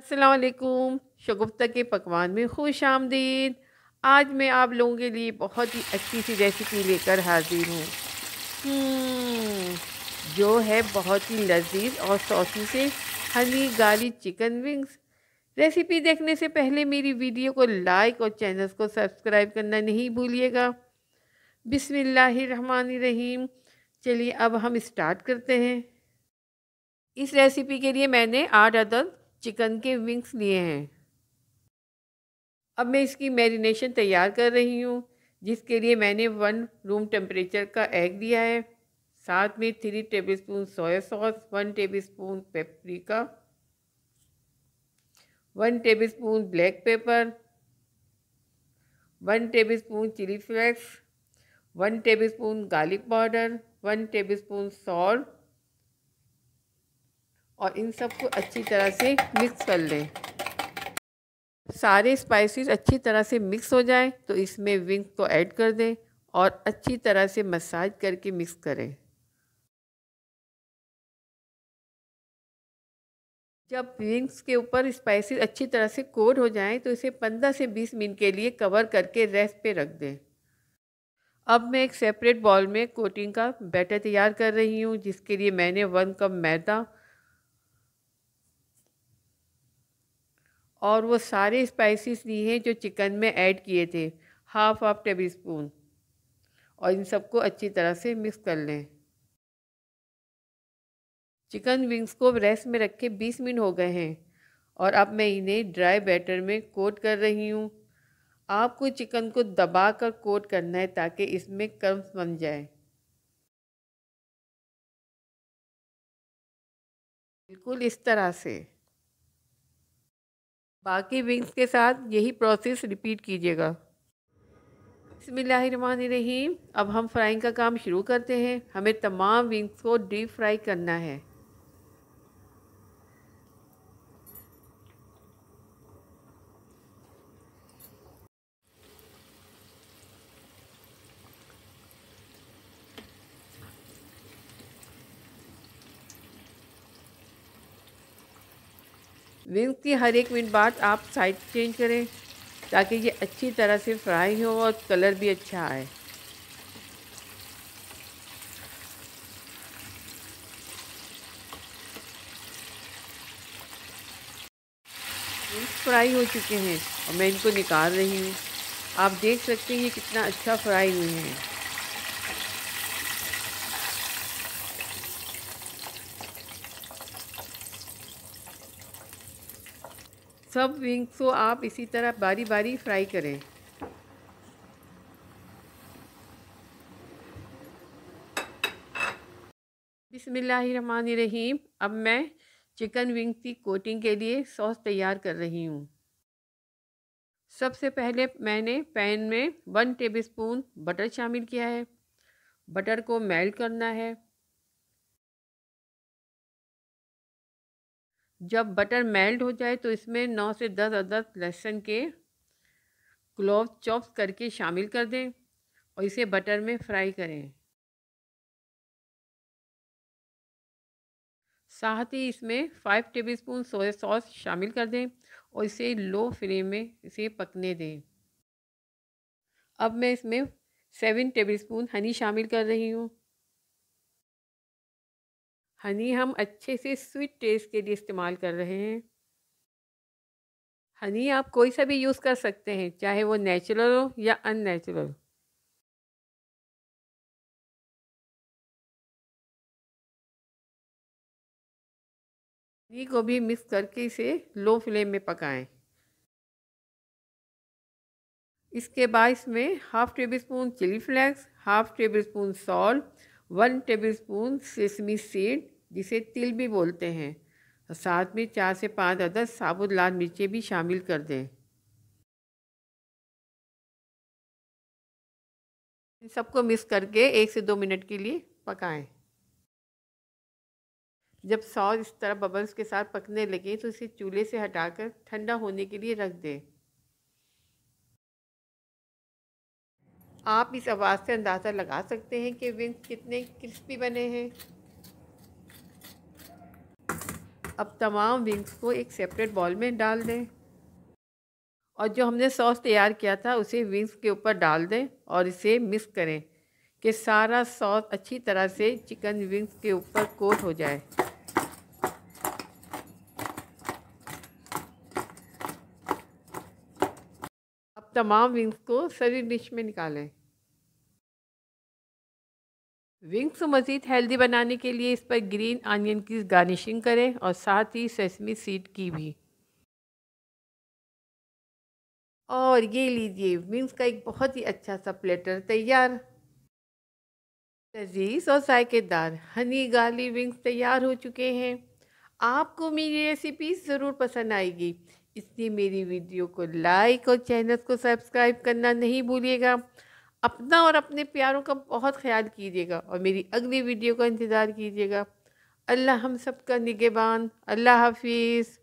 अस्सलाम वालेकुम। शगुफ्ता के पकवान में खुश आमदीद। आज मैं आप लोगों के लिए बहुत ही अच्छी सी रेसिपी लेकर हाजिर हूँ। हम्म, जो है बहुत ही लजीज और सॉसी से Honey garlic chicken wings. Recipe देखने से पहले मेरी वीडियो को लाइक और चैनल को सब्सक्राइब करना नहीं भूलिएगा। बिस्मिल्लाहिर्रहमानिर्रहीम। चलिए अब हम स्टार्ट करते हैं। इस रेसिपी के लिए मैंने 8 अदद चिकन के विंग्स लिए हैं। अब मैं इसकी मैरिनेशन तैयार कर रही हूँ, जिसके लिए मैंने 1 रूम टेम्परेचर का एग लिया है। साथ में 3 tablespoon soya sauce, 1 tablespoon paprika, 1 tablespoon black pepper, 1 tablespoon chilli flakes, 1 tablespoon garlic powder, 1 tablespoon salt, और इन सबको अच्छी तरह से मिक्स कर लें। सारे स्पाइसेस अच्छी तरह से मिक्स हो जाए तो इसमें विंग्स को ऐड कर दें और अच्छी तरह से मसाज करके मिक्स करें। जब विंग्स के ऊपर स्पाइसेस अच्छी तरह से कोट हो जाएं तो इसे 15 से 20 मिनट के लिए कवर करके रेस्ट पे रख दें। अब मैं एक सेपरेट बाउल में कोटिंग का बैटर तैयार कर रही हूँ, जिसके लिए मैंने 1 कप मैदा और वो सारे स्पाइसेस लिए हैं जो चिकन में ऐड किए थे, हाफ टेबल स्पून, और इन सबको अच्छी तरह से मिक्स कर लें। चिकन विंग्स को रेस्ट में रखे 20 मिनट हो गए हैं और अब मैं इन्हें ड्राई बैटर में कोट कर रही हूँ। आपको चिकन को दबाकर कोट करना है ताकि इसमें क्रम्स बन जाए। बिल्कुल इस तरह से। बाकी विंग्स के साथ यही प्रोसेस रिपीट कीजिएगा। बिस्मिल्लाहिर्रहमानिर्रहीम। अब हम फ्राइंग का काम शुरू करते हैं। हमें तमाम विंग्स को डीप फ्राई करना है। विंग्स की हर 1 मिनट बाद आप साइड चेंज करें ताकि ये अच्छी तरह से फ्राई हो और कलर भी अच्छा आए। विंग्स फ्राई हो चुके हैं और मैं इनको निकाल रही हूँ। आप देख सकते हैं ये कितना अच्छा फ्राई हुए हैं। सब विंग्स को आप इसी तरह बारी बारी फ्राई करें। बिस्मिल्लाहिर्रहमानिर्रहीम। अब मैं चिकन विंग्स की कोटिंग के लिए सॉस तैयार कर रही हूँ। सबसे पहले मैंने पैन में 1 टेबलस्पून बटर शामिल किया है। बटर को मेल्ट करना है। जब बटर मेल्ट हो जाए तो इसमें 9 से 10 अदद लहसुन के क्लोव चॉप्स करके शामिल कर दें और इसे बटर में फ्राई करें। साथ ही इसमें 5 टेबलस्पून सोया सॉस शामिल कर दें और इसे लो फ्लेम में इसे पकने दें। अब मैं इसमें 7 टेबलस्पून हनी शामिल कर रही हूँ। हनी हम अच्छे से स्वीट टेस्ट के लिए इस्तेमाल कर रहे हैं। हनी आप कोई सा भी यूज़ कर सकते हैं, चाहे वो नेचुरल हो या अननेचुरल। हनी को भी मिक्स करके इसे लो फ्लेम में पकाएं। इसके बाद इसमें half table spoon chilli flakes, half table spoon salt, 1 table spoon sesame seed जिसे तिल भी बोलते हैं, और साथ में 4 से 5 अदद साबुत लाल मिर्चें भी शामिल कर दें। इन सबको मिक्स करके 1 से 2 मिनट के लिए पकाएं। जब सॉस इस तरह बबल्स के साथ पकने लगे तो इसे चूल्हे से हटाकर ठंडा होने के लिए रख दें। आप इस आवाज़ से अंदाज़ा लगा सकते हैं कि विंग्स कितने क्रिस्पी बने हैं। अब तमाम विंग्स को एक सेपरेट बॉल में डाल दें और जो हमने सॉस तैयार किया था उसे विंग्स के ऊपर डाल दें और इसे मिक्स करें कि सारा सॉस अच्छी तरह से चिकन विंग्स के ऊपर कोट हो जाए। अब तमाम विंग्स को सर्विंग डिश में निकालें। विंग्स को मज़ीद हेल्दी बनाने के लिए इस पर ग्रीन अनियन की गार्निशिंग करें और साथ ही सेसमी सीड की भी। और ये लीजिए विंग्स का एक बहुत ही अच्छा सा प्लेटर तैयार। लजीज और जायकेदार हनी गार्लिक विंग्स तैयार हो चुके हैं। आपको मेरी रेसिपी ज़रूर पसंद आएगी, इसलिए मेरी वीडियो को लाइक और चैनल को सब्सक्राइब करना नहीं भूलिएगा। अपना और अपने प्यारों का बहुत ख्याल कीजिएगा और मेरी अगली वीडियो का इंतज़ार कीजिएगा। अल्लाह हम सब का निगहबान। अल्लाह हाफिज़।